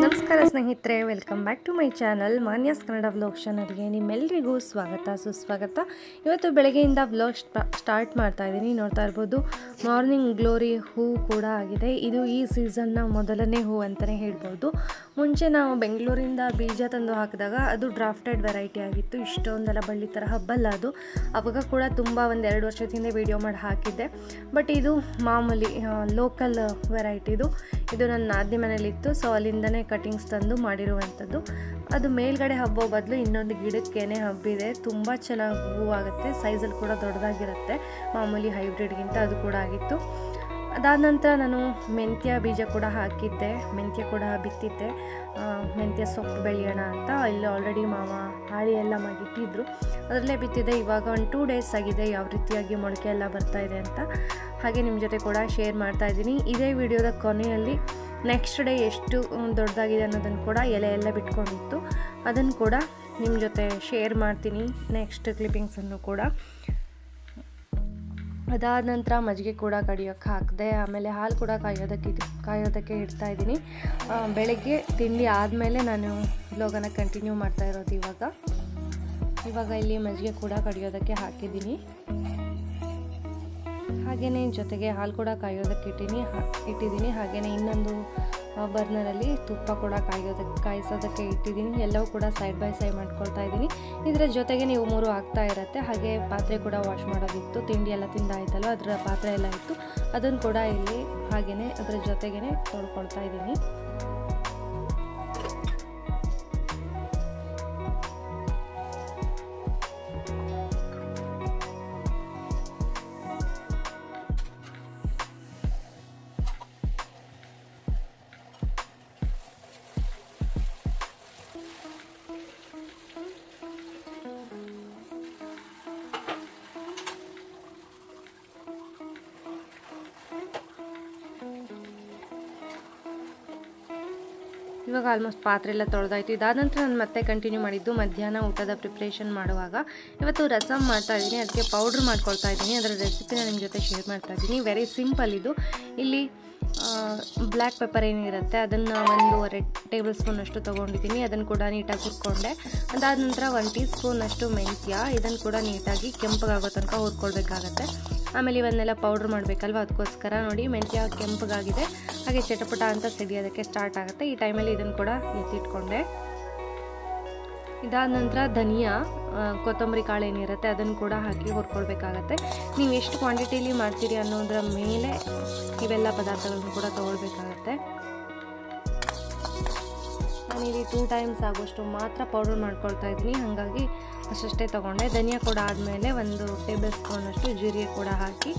ನಮಸ್ಕಾರ ಸ್ನೇಹಿತರೆ, welcome back to my channel Manya's Kannada vlog ಚಾನಲ್ಗೆ ನಿಮ್ಮೆಲ್ಲರಿಗೂ ಸ್ವಾಗತ ಸುಸ್ವಾಗತ. ಇವತ್ತು ಬೆಳಗ್ಗೆಯಿಂದ ವ್ಲಾಗ್ ಸ್ಟಾರ್ಟ್ ಮಾಡ್ತಾ ಇದ್ದೀನಿ. ನೋಡ್ತಾ ಇರ್ಬೋದು, ಮಾರ್ನಿಂಗ್ ಗ್ಲೋರಿ ಹೂ ಕೂಡ ಆಗಿದೆ. ಇದು ಈ ಸೀಸನ್ನ ಮೊದಲನೇ ಹೂ ಅಂತಲೇ ಹೇಳ್ಬೋದು. ಮುಂಚೆ ನಾವು ಬೆಂಗಳೂರಿಂದ ಬೀಜ ತಂದು ಹಾಕಿದಾಗ ಅದು ಡ್ರಾಫ್ಟೆಡ್ ವೆರೈಟಿ ಆಗಿತ್ತು. ಇಷ್ಟೊಂದೆಲ್ಲ ಬಳ್ಳಿ ಥರ ಹಬ್ಬಲ್ಲ ಅದು. ಅವಾಗ ಕೂಡ ತುಂಬ ಒಂದೆರಡು ವರ್ಷದಿಂದ ವೀಡಿಯೋ ಮಾಡಿ ಹಾಕಿದ್ದೆ. ಬಟ್ ಇದು ಮಾಮೂಲಿ ಲೋಕಲ್ ವೆರೈಟಿದು. ಇದು ನನ್ನ ನಾದಿನಿ ಮನೇಲಿತ್ತು, ಸೊ ಅಲ್ಲಿಂದನೇ ಕಟಿಂಗ್ಸ್ ತಂದು ಮಾಡಿರುವಂಥದ್ದು. ಅದು ಮೇಲ್ಗಡೆ ಹಬ್ಬೋ ಬದಲು ಇನ್ನೊಂದು ಗಿಡಕ್ಕೇನೆ ಹಬ್ಬಿದೆ. ತುಂಬ ಚೆನ್ನಾಗಿ ಹೂವಾಗುತ್ತೆ, ಸೈಜಲ್ಲಿ ಕೂಡ ದೊಡ್ಡದಾಗಿರುತ್ತೆ ಮಾಮೂಲಿ ಹೈಬ್ರಿಡ್ಗಿಂತ. ಅದು ಕೂಡ ಆಗಿತ್ತು. ಅದಾದ ನಂತರ ನಾನು ಮೆಂತ್ಯ ಬೀಜ ಕೂಡ ಹಾಕಿದ್ದೆ, ಮೆಂತ್ಯ ಕೂಡ ಬಿತ್ತಿದ್ದೆ. ಮೆಂತ್ಯ ಸೊಪ್ಪು ಬೆಳೆಯೋಣ ಅಂತ ಇಲ್ಲಿ ಆಲ್ರೆಡಿ ಮಾವ ಹಾಳಿ ಎಲ್ಲ ಮಾಡಿಟ್ಟಿದ್ರು, ಅದರಲ್ಲೇ ಬಿತ್ತಿದ್ದೆ. ಇವಾಗ ಒಂದು 2 ಡೇಸ್ ಆಗಿದೆ ಯಾವ ರೀತಿಯಾಗಿ ಮೊಳಕೆ ಎಲ್ಲ ಬರ್ತಾಯಿದೆ ಅಂತ. ಹಾಗೆ ನಿಮ್ಮ ಜೊತೆ ಕೂಡ ಶೇರ್ ಮಾಡ್ತಾಯಿದ್ದೀನಿ. ಇದೇ ವಿಡಿಯೋದ ಕೊನೆಯಲ್ಲಿ ನೆಕ್ಸ್ಟ್ ಡೇ ಎಷ್ಟು ದೊಡ್ಡದಾಗಿದೆ ಅನ್ನೋದನ್ನು ಕೂಡ ಎಲೆ ಎಲ್ಲ ಬಿಟ್ಕೊಂಡಿತ್ತು, ಅದನ್ನು ಕೂಡ ನಿಮ್ಮ ಜೊತೆ ಶೇರ್ ಮಾಡ್ತೀನಿ, ನೆಕ್ಸ್ಟ್ ಕ್ಲಿಪ್ಪಿಂಗ್ಸನ್ನು ಕೂಡ. ಅದಾದ ನಂತರ ಮಜ್ಜಿಗೆ ಕೂಡ ಕಡಿಯೋಕ್ಕೆ ಹಾಕಿದೆ. ಆಮೇಲೆ ಹಾಲು ಕೂಡ ಕಾಯೋದಕ್ಕೆ ಇಡ್ತಾಯಿದ್ದೀನಿ. ಬೆಳಗ್ಗೆ ತಿಂಡಿ ಆದಮೇಲೆ ನಾನು ವ್ಲಾಗನ್ನು ಕಂಟಿನ್ಯೂ ಮಾಡ್ತಾ ಇರೋದು. ಇವಾಗ ಇಲ್ಲಿ ಮಜ್ಜಿಗೆ ಕೂಡ ಕಡಿಯೋದಕ್ಕೆ ಹಾಕಿದ್ದೀನಿ. ಹಾಗೆಯೇ ಜೊತೆಗೆ ಹಾಲು ಕೂಡ ಕಾಯೋದಕ್ಕೆ ಇಟ್ಟಿದ್ದೀನಿ. ಹಾಗೆಯೇ ಇನ್ನೊಂದು ಬರ್ನರಲ್ಲಿ ತುಪ್ಪ ಕೂಡ ಕಾಯಿಸೋದಕ್ಕೆ ಇಟ್ಟಿದ್ದೀನಿ. ಎಲ್ಲವೂ ಕೂಡ ಸೈಡ್ ಬೈ ಸೈಡ್ ಮಾಡ್ಕೊಳ್ತಾ ಇದ್ದೀನಿ. ಇದರ ಜೊತೆಗೆ ನೀವು 3 ಆಗ್ತಾ ಇರುತ್ತೆ. ಹಾಗೆ ಪಾತ್ರೆ ಕೂಡ ವಾಶ್ ಮಾಡೋದಿತ್ತು, ತಿಂಡಿ ಎಲ್ಲ ತಿಂದಾಯ್ತಲ್ಲ, ಅದರ ಪಾತ್ರೆ ಎಲ್ಲ ಇತ್ತು, ಅದನ್ನು ಕೂಡ ಇಲ್ಲಿ ಹಾಗೆಯೇ ಅದರ ಜೊತೆಗೇ ತೊಳ್ಕೊಳ್ತಾ ಇದ್ದೀನಿ. ಇವಾಗ ಆಲ್ಮೋಸ್ಟ್ ಪಾತ್ರೆ ಎಲ್ಲ ತೊಳೆದಾಯಿತು. ಇದಾದ ನಂತರ ನಾನು ಮತ್ತೆ ಕಂಟಿನ್ಯೂ ಮಾಡಿದ್ದು ಮಧ್ಯಾಹ್ನ ಊಟದ ಪ್ರಿಪ್ರೇಷನ್ ಮಾಡುವಾಗ. ಇವತ್ತು ರಸಮ್ ಮಾಡ್ತಾ ಇದ್ದೀನಿ, ಅದಕ್ಕೆ ಪೌಡ್ರ್ ಮಾಡ್ಕೊಳ್ತಾ ಇದ್ದೀನಿ. ಅದರ ರೆಸಿಪಿನ ನಿಮ್ಮ ಜೊತೆ ಶೇರ್ ಮಾಡ್ತಾ ಇದ್ದೀನಿ. ವೆರಿ ಸಿಂಪಲ್ ಇದು. ಇಲ್ಲಿ ಬ್ಲ್ಯಾಕ್ ಪೆಪ್ಪರ್ ಏನಿರುತ್ತೆ ಅದನ್ನು 1.5 ಟೇಬಲ್ ಸ್ಪೂನಷ್ಟು ತೊಗೊಂಡಿದ್ದೀನಿ. ಅದನ್ನು ಕೂಡ ನೀಟಾಗಿ ಹುರ್ಕೊಂಡೆ. ಅದಾದ ನಂತರ 1 ಟೀ ಸ್ಪೂನಷ್ಟು ಮೆಂತ್ಯ, ಇದನ್ನು ಕೂಡ ನೀಟಾಗಿ ಕೆಂಪಗಾಗೋ ತನಕ ಹುರ್ಕೊಳ್ಬೇಕಾಗತ್ತೆ. ಆಮೇಲೆ ಇವನ್ನೆಲ್ಲ ಪೌಡ್ರ್ ಮಾಡಬೇಕಲ್ವ, ಅದಕ್ಕೋಸ್ಕರ ನೋಡಿ ಮೆಂತ್ಯ ಕೆಂಪಗಾಗಿದೆ. ಹಾಗೆ ಚಟಪಟ ಅಂತ ಸಿಡಿಯೋದಕ್ಕೆ ಸ್ಟಾರ್ಟ್ ಆಗುತ್ತೆ. ಈ ಟೈಮಲ್ಲಿ ಇದನ್ನು ಕೂಡ ಎತ್ತಿಟ್ಕೊಂಡೆ. ಇದಾದ ನಂತರ ಧನಿಯಾ, ಕೊತ್ತಂಬರಿ ಕಾಳು ಏನಿರುತ್ತೆ ಅದನ್ನು ಕೂಡ ಹಾಕಿ ಹುರ್ಕೊಳ್ಬೇಕಾಗತ್ತೆ. ನೀವು ಎಷ್ಟು ಕ್ವಾಂಟಿಟಿಲಿ ಮಾಡ್ತೀರಿ ಅನ್ನೋದರ ಮೇಲೆ ಇವೆಲ್ಲ ಪದಾರ್ಥಗಳನ್ನು ಕೂಡ ತೊಗೊಳ್ಬೇಕಾಗತ್ತೆ. ನಾನಿಲ್ಲಿ 2 ಟೈಮ್ಸ್ ಆಗೋಷ್ಟು ಮಾತ್ರ ಪೌಡರ್ ಮಾಡ್ಕೊಳ್ತಾ ಇದ್ದೀನಿ, ಹಾಗಾಗಿ ಅಷ್ಟೇ ತೊಗೊಂಡೆ. ಧನಿಯಾ ಕೂಡ ಆದಮೇಲೆ 1 ಟೇಬಲ್ ಸ್ಪೂನಷ್ಟು ಜೀರಿಗೆ ಕೂಡ ಹಾಕಿ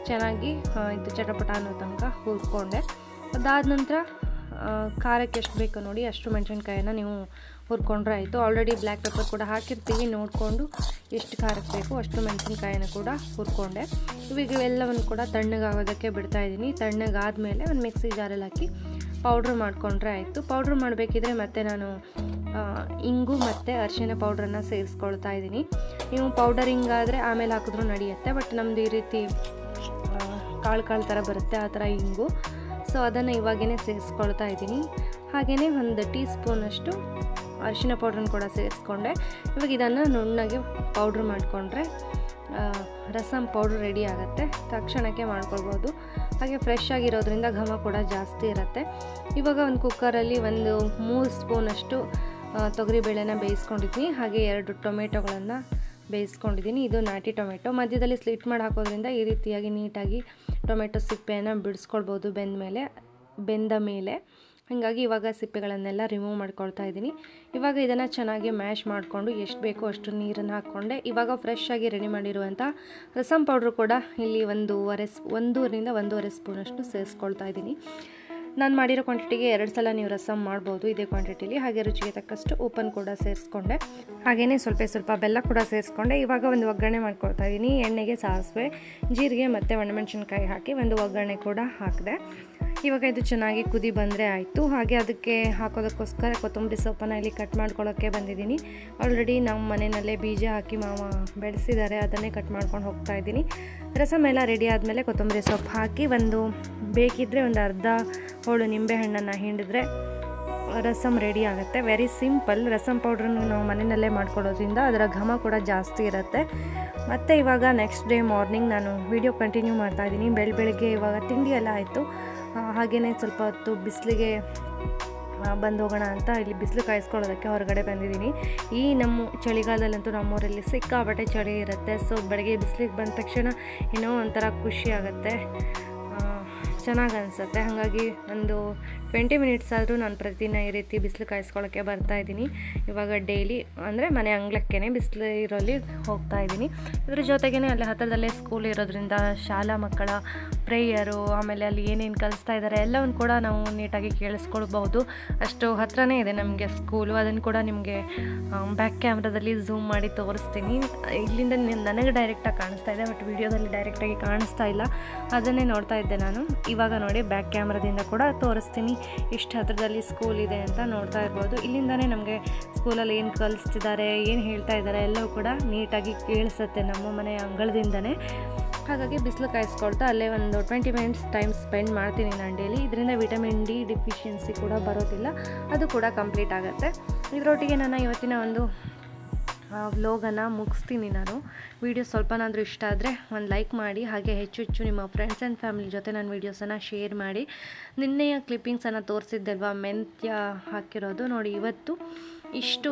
ಚೆನ್ನಾಗಿ ಇದು ಚಟಪಟ ಅನ್ನೋ ತನಕ ಹುರ್ಕೊಂಡೆ. ಅದಾದ ನಂತರ ಖಾರಕ್ಕೆ ಎಷ್ಟು ಬೇಕೋ ನೋಡಿ ಅಷ್ಟು ಮೆಣಸಿನ್ಕಾಯಿನ ನೀವು ಹುರ್ಕೊಂಡ್ರೆ ಆಯಿತು. ಆಲ್ರೆಡಿ ಬ್ಲ್ಯಾಕ್ ಪೆಪ್ಪರ್ ಕೂಡ ಹಾಕಿರ್ತೀವಿ, ನೋಡಿಕೊಂಡು ಎಷ್ಟು ಖಾರಕ್ಕೆ ಬೇಕು ಅಷ್ಟು ಮೆಣಸಿನ್ಕಾಯಿನ ಕೂಡ ಹುರ್ಕೊಂಡೆ. ಇವಾಗ ಇವೆಲ್ಲವನ್ನು ಕೂಡ ತಣ್ಣಗಾಗೋದಕ್ಕೆ ಬಿಡ್ತಾಯಿದ್ದೀನಿ. ತಣ್ಣಗಾದಮೇಲೆ ಒಂದು ಮಿಕ್ಸಿ ಜಾರಲ್ಲಿ ಹಾಕಿ ಪೌಡ್ರ್ ಮಾಡಿಕೊಂಡ್ರೆ ಆಯಿತು. ಪೌಡ್ರ್ ಮಾಡಬೇಕಿದ್ರೆ ಮತ್ತೆ ನಾನು ಇಂಗು ಮತ್ತು ಅರಿಶಿನ ಪೌಡ್ರನ್ನು ಸೇರಿಸ್ಕೊಳ್ತಾ ಇದ್ದೀನಿ. ನೀವು ಪೌಡರ್ ಹಿಂಗಾದರೆ ಆಮೇಲೆ ಹಾಕಿದ್ರೂ ನಡೆಯುತ್ತೆ, ಬಟ್ ನಮ್ಮದು ಈ ರೀತಿ ಕಾಳು ಥರ ಬರುತ್ತೆ, ಆ ಥರ ಇಂಗು. ಸೊ ಅದನ್ನು ಇವಾಗೇ ಸೇರಿಸ್ಕೊಳ್ತಾ ಇದ್ದೀನಿ. ಹಾಗೆಯೇ 1 ಟೀ ಸ್ಪೂನಷ್ಟು ಅರಿಶಿನ ಪೌಡ್ರನ್ನು ಕೂಡ ಸೇರಿಸ್ಕೊಂಡೆ. ಇವಾಗ ಇದನ್ನು ನುಣ್ಣಗೆ ಪೌಡ್ರ್ ಮಾಡಿಕೊಂಡ್ರೆ ರಸಮ್ ಪೌಡ್ರ್ ರೆಡಿ ಆಗುತ್ತೆ. ತಕ್ಷಣಕ್ಕೆ ಮಾಡ್ಕೊಳ್ಬೋದು. ಹಾಗೆ ಫ್ರೆಶ್ ಆಗಿರೋದ್ರಿಂದ ಘಮ ಕೂಡ ಜಾಸ್ತಿ ಇರುತ್ತೆ. ಇವಾಗ ಒಂದು ಕುಕ್ಕರಲ್ಲಿ 3 ಸ್ಪೂನಷ್ಟು ತೊಗರಿಬೇಳೆನ ಬೇಯಿಸ್ಕೊಂಡಿದ್ದೀನಿ. ಹಾಗೆ 2 ಟೊಮೆಟೊಗಳನ್ನು ಬೇಯಿಸ್ಕೊಂಡಿದ್ದೀನಿ. ಇದು ನಾಟಿ ಟೊಮೆಟೊ. ಮಧ್ಯದಲ್ಲಿ ಸ್ಲಿಟ್ ಮಾಡಿ ಹಾಕೋದ್ರಿಂದ ಈ ರೀತಿಯಾಗಿ ನೀಟಾಗಿ ಟೊಮೆಟೊ ಸಿಪ್ಪೆಯನ್ನು ಬಿಡಿಸ್ಕೊಳ್ಬೋದು ಬೆಂದ ಮೇಲೆ. ಹಾಗಾಗಿ ಇವಾಗ ಸಿಪ್ಪೆಗಳನ್ನೆಲ್ಲ ರಿಮೂವ್ ಮಾಡ್ಕೊಳ್ತಾ ಇದ್ದೀನಿ. ಇವಾಗ ಇದನ್ನು ಚೆನ್ನಾಗಿ ಮ್ಯಾಶ್ ಮಾಡಿಕೊಂಡು ಎಷ್ಟು ಬೇಕೋ ಅಷ್ಟು ನೀರನ್ನು ಹಾಕ್ಕೊಂಡೆ. ಇವಾಗ ಫ್ರೆಶ್ ಆಗಿ ರೆಡಿ ಮಾಡಿರುವಂಥ ರಸಮ್ ಪೌಡ್ರು ಕೂಡ ಇಲ್ಲಿ 1.5 ಸ್ಪೂನಷ್ಟು ಸೇರಿಸ್ಕೊಳ್ತಾ ಇದ್ದೀನಿ. ನಾನು ಮಾಡಿರೋ ಕ್ವಾಂಟಿಟಿಗೆ 2 ಸಲ ನೀವು ರಸಮ್ ಮಾಡ್ಬೋದು ಇದೇ ಕ್ವಾಂಟಿಟಿಲಿ. ಹಾಗೆ ರುಚಿಗೆ ತಕ್ಕಷ್ಟು ಉಪ್ಪನ್ನು ಕೂಡ ಸೇರಿಸ್ಕೊಂಡೆ. ಹಾಗೆಯೇ ಸ್ವಲ್ಪ ಬೆಲ್ಲ ಕೂಡ ಸೇರಿಸ್ಕೊಂಡೆ. ಇವಾಗ ಒಂದು ಒಗ್ಗರಣೆ ಮಾಡ್ಕೊಳ್ತಾ ಇದ್ದೀನಿ. ಎಣ್ಣೆಗೆ ಸಾಸಿವೆ, ಜೀರಿಗೆ ಮತ್ತು ಒಣಮೆಣಸಿನ್ಕಾಯಿ ಹಾಕಿ ಒಂದು ಒಗ್ಗರಣೆ ಕೂಡ ಹಾಕಿದೆ. ಇವಾಗ ಇದು ಚೆನ್ನಾಗಿ ಕುದಿ ಬಂದರೆ ಆಯಿತು. ಹಾಗೆ ಅದಕ್ಕೆ ಹಾಕೋದಕ್ಕೋಸ್ಕರ ಕೊತ್ತಂಬರಿ ಸೊಪ್ಪನ್ನು ಇಲ್ಲಿ ಕಟ್ ಮಾಡ್ಕೊಳ್ಳೋಕ್ಕೆ ಬಂದಿದ್ದೀನಿ. ಆಲ್ರೆಡಿ ನಮ್ಮ ಮನೆಯಲ್ಲೇ ಬೀಜ ಹಾಕಿ ಮಾವ ಬೆಳೆಸಿದ್ದಾರೆ, ಅದನ್ನೇ ಕಟ್ ಮಾಡ್ಕೊಂಡು ಹೋಗ್ತಾ ಇದ್ದೀನಿ. ರಸಮ್ ಎಲ್ಲ ರೆಡಿ ಆದಮೇಲೆ ಕೊತ್ತಂಬರಿ ಸೊಪ್ಪು ಹಾಕಿ ಬೇಕಿದ್ದರೆ ಒಂದು ಅರ್ಧ ಹೋಳು ನಿಂಬೆಹಣ್ಣನ್ನು ಹಿಂಡಿದ್ರೆ ರಸಮ್ ರೆಡಿ ಆಗುತ್ತೆ. Very simple. ರಸಮ್ ಪೌಡ್ರನ್ನು ನಾವು ಮನೆಯಲ್ಲೇ ಮಾಡ್ಕೊಳ್ಳೋದ್ರಿಂದ ಅದರ ಘಮ ಕೂಡ ಜಾಸ್ತಿ ಇರುತ್ತೆ. ಮತ್ತು ಇವಾಗ ನೆಕ್ಸ್ಟ್ ಡೇ ಮಾರ್ನಿಂಗ್ ನಾನು ವಿಡಿಯೋ ಕಂಟಿನ್ಯೂ ಮಾಡ್ತಾಯಿದ್ದೀನಿ. ಬೆಳಗ್ಗೆ ಇವಾಗ ತಿಂಡಿ ಎಲ್ಲ ಆಯಿತು. ಹಾಗೆಯೇ ಸ್ವಲ್ಪ ಹೊತ್ತು ಬಿಸಿಲಿಗೆ ಬಂದು ಹೋಗೋಣ ಅಂತ ಇಲ್ಲಿ ಬಿಸಿಲು ಕಾಯಿಸ್ಕೊಳ್ಳೋದಕ್ಕೆ ಹೊರಗಡೆ ಬಂದಿದ್ದೀನಿ. ಈ ನಮ್ಮ ಚಳಿಗಾಲದಲ್ಲಂತೂ ನಮ್ಮೂರಲ್ಲಿ ಸಿಕ್ಕಾಪಟ್ಟೆ ಚಳಿ ಇರುತ್ತೆ. ಸೊ ಬೆಳಗ್ಗೆ ಬಿಸಿಲಿಗೆ ಬಂದ ತಕ್ಷಣ ಏನೋ ಒಂಥರ ಖುಷಿ ಆಗುತ್ತೆ, ಚೆನ್ನಾಗಿ ಅನಿಸುತ್ತೆ. ಹಾಗಾಗಿ ಒಂದು 20 ಮಿನಿಟ್ಸ್ ಆದರೂ ನಾನು ಪ್ರತಿದಿನ ಈ ರೀತಿ ಬಿಸಿಲು ಕಾಯಿಸ್ಕೊಳ್ಳೋಕ್ಕೆ ಬರ್ತಾಯಿದ್ದೀನಿ. ಇವಾಗ ಡೈಲಿ ಅಂದರೆ ಮನೆ ಅಂಗಳಕ್ಕೇ ಬಿಸಿಲು ಇರೋಲ್ಲಿ ಹೋಗ್ತಾಯಿದ್ದೀನಿ. ಇದ್ರ ಜೊತೆಗೇ ಅಲ್ಲಿ ಹತ್ತಿರದಲ್ಲೇ ಸ್ಕೂಲ್ ಇರೋದ್ರಿಂದ ಶಾಲಾ ಮಕ್ಕಳ ಪ್ರೇಯರು, ಆಮೇಲೆ ಅಲ್ಲಿ ಏನೇನು ಕಲಿಸ್ತಾ ಇದ್ದಾರೆ ಎಲ್ಲವನ್ನು ಕೂಡ ನಾವು ನೀಟಾಗಿ ಕೇಳಿಸ್ಕೊಳ್ಬೋದು. ಅಷ್ಟು ಹತ್ರನೇ ಇದೆ ನಮಗೆ ಸ್ಕೂಲು. ಅದನ್ನು ಕೂಡ ನಿಮಗೆ ಬ್ಯಾಕ್ ಕ್ಯಾಮ್ರಾದಲ್ಲಿ ಝೂಮ್ ಮಾಡಿ ತೋರಿಸ್ತೀನಿ. ಇಲ್ಲಿಂದ ನನಗೆ ಡೈರೆಕ್ಟಾಗಿ ಕಾಣಿಸ್ತಾ ಇದೆ, ಬಟ್ ವಿಡಿಯೋದಲ್ಲಿ ಡೈರೆಕ್ಟಾಗಿ ಕಾಣಿಸ್ತಾ ಇಲ್ಲ. ಅದನ್ನೇ ನೋಡ್ತಾ ಇದ್ದೆ ನಾನು. ಇವಾಗ ನೋಡಿ ಬ್ಯಾಕ್ ಕ್ಯಾಮ್ರಾದಿಂದ ಕೂಡ ತೋರಿಸ್ತೀನಿ ಎಷ್ಟು ಹತ್ತಿರದಲ್ಲಿ ಸ್ಕೂಲ್ ಇದೆ ಅಂತ ನೋಡ್ತಾ ಇರ್ಬೋದು. ಇಲ್ಲಿಂದನೇ ನಮಗೆ ಸ್ಕೂಲಲ್ಲಿ ಏನು ಕಲಿಸ್ತಿದ್ದಾರೆ, ಏನು ಹೇಳ್ತಾ ಇದ್ದಾರೆ ಎಲ್ಲವೂ ಕೂಡ ನೀಟಾಗಿ ಕೇಳಿಸುತ್ತೆ ನಮ್ಮ ಮನೆಯ ಅಂಗಳದಿಂದನೇ. ಹಾಗಾಗಿ ಬಿಸಿಲು ಕಾಯಿಸ್ಕೊಳ್ತಾ ಅಲ್ಲೇ ಒಂದು 20 ಮಿನಿಟ್ಸ್ ಟೈಮ್ ಸ್ಪೆಂಡ್ ಮಾಡ್ತೀನಿ ನಾನು ಡೈಲಿ. ಇದರಿಂದ ವಿಟಮಿನ್ ಡಿ ಡಿಫಿಷಿಯನ್ಸಿ ಕೂಡ ಬರೋದಿಲ್ಲ, ಅದು ಕೂಡ ಕಂಪ್ಲೀಟ್ ಆಗುತ್ತೆ. ಇದರೊಟ್ಟಿಗೆ ನಾನು ಇವತ್ತಿನ ಒಂದು ವ್ಲಾಗನ್ನು ಮುಗಿಸ್ತೀನಿ. ನಾನು ವಿಡಿಯೋ ಸ್ವಲ್ಪನಾದರೂ ಇಷ್ಟ ಆದರೆ ಒಂದು ಲೈಕ್ ಮಾಡಿ, ಹಾಗೆ ಹೆಚ್ಚು ನಿಮ್ಮ ಫ್ರೆಂಡ್ಸ್ ಆ್ಯಂಡ್ ಫ್ಯಾಮಿಲಿ ಜೊತೆ ನನ್ನ ವೀಡಿಯೋಸನ್ನು ಶೇರ್ ಮಾಡಿ. ನಿನ್ನೆಯ ಕ್ಲಿಪ್ಪಿಂಗ್ಸನ್ನು ತೋರಿಸಿದ್ದಲ್ವ ಮೆಂತ್ಯ ಹಾಕಿರೋದು ನೋಡಿ, ಇವತ್ತು ಇಷ್ಟು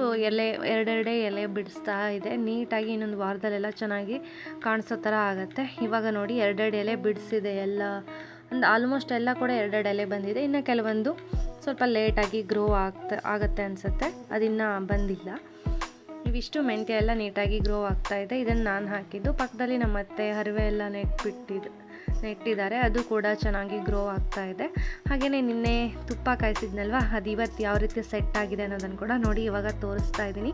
ಎರಡೆರಡೇ ಎಲೆ ಬಿಡಿಸ್ತಾ ಇದೆ. ನೀಟಾಗಿ ಇನ್ನೊಂದು ವಾರದಲ್ಲೆಲ್ಲ ಚೆನ್ನಾಗಿ ಕಾಣಿಸೋ ಥರ ಆಗುತ್ತೆ. ಇವಾಗ ನೋಡಿ ಎರಡೆರಡು ಎಲೆ ಬಿಡಿಸಿದೆ, ಎಲ್ಲ ಒಂದು ಆಲ್ಮೋಸ್ಟ್ ಎಲ್ಲ ಕೂಡ ಎರಡೆರಡು ಎಲೆ ಬಂದಿದೆ. ಇನ್ನು ಕೆಲವೊಂದು ಸ್ವಲ್ಪ ಲೇಟಾಗಿ ಗ್ರೋ ಆಗುತ್ತೆ ಅನಿಸುತ್ತೆ, ಅದಿನ್ನೂ ಬಂದಿಲ್ಲ. ಇವಿಷ್ಟು ಮೆಂತ್ಯ ಎಲ್ಲ ನೀಟಾಗಿ ಗ್ರೋ ಆಗ್ತಾಯಿದೆ. ಇದನ್ನು ನಾನು ಹಾಕಿದ್ದು. ಪಕ್ಕದಲ್ಲಿ ನಮ್ಮ ಅತ್ತೆ ಹರಿವೆ ಎಲ್ಲ ನೆಟ್ಟಿದ್ದಾರೆ, ಅದು ಕೂಡ ಚೆನ್ನಾಗಿ ಗ್ರೋ ಆಗ್ತಾಯಿದೆ. ಹಾಗೆಯೇ ನಿನ್ನೆ ತುಪ್ಪ ಕಾಯಿಸಿದ್ನಲ್ವ, ಅದು ಇವತ್ತು ಯಾವ ರೀತಿ ಸೆಟ್ ಆಗಿದೆ ಅನ್ನೋದನ್ನು ಕೂಡ ನೋಡಿ ಇವಾಗ ತೋರಿಸ್ತಾ ಇದ್ದೀನಿ.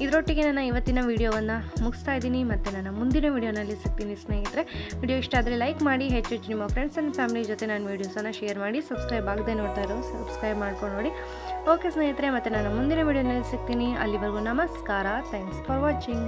ಇದರೊಟ್ಟಿಗೆ ನಾನು ಇವತ್ತಿನ ವೀಡಿಯೋವನ್ನು ಮುಗಿಸ್ತಾ ಇದ್ದೀನಿ. ಮತ್ತು ನನ್ನ ಮುಂದಿನ ವೀಡಿಯೋನಲ್ಲಿ ಸಿಗ್ತೀನಿ ಸ್ನೇಹಿತರೆ. ವಿಡಿಯೋ ಇಷ್ಟ ಆದರೆ ಲೈಕ್ ಮಾಡಿ, ಹೆಚ್ಚು ನಿಮ್ಮ ಫ್ರೆಂಡ್ಸ್ ಆ್ಯಂಡ್ ಫ್ಯಾಮಿಲಿ ಜೊತೆ ನನ್ನ ವೀಡಿಯೋಸನ್ನು ಶೇರ್ ಮಾಡಿ. ಸಬ್ಸ್ಕ್ರೈಬ್ ಆಗದೆ ನೋಡ್ತಾ ಇರೋ ಸಬ್ಸ್ಕ್ರೈಬ್ ಮಾಡ್ಕೊಂಡು ನೋಡಿ. ಓಕೆ ಸ್ನೇಹಿತರೆ, ಮತ್ತು ನಾನು ಮುಂದಿನ ವೀಡಿಯೋನಲ್ಲಿ ಸಿಗ್ತೀನಿ. ಅಲ್ಲಿವರೆಗೂ ನಮಸ್ಕಾರ. Thanks for watching.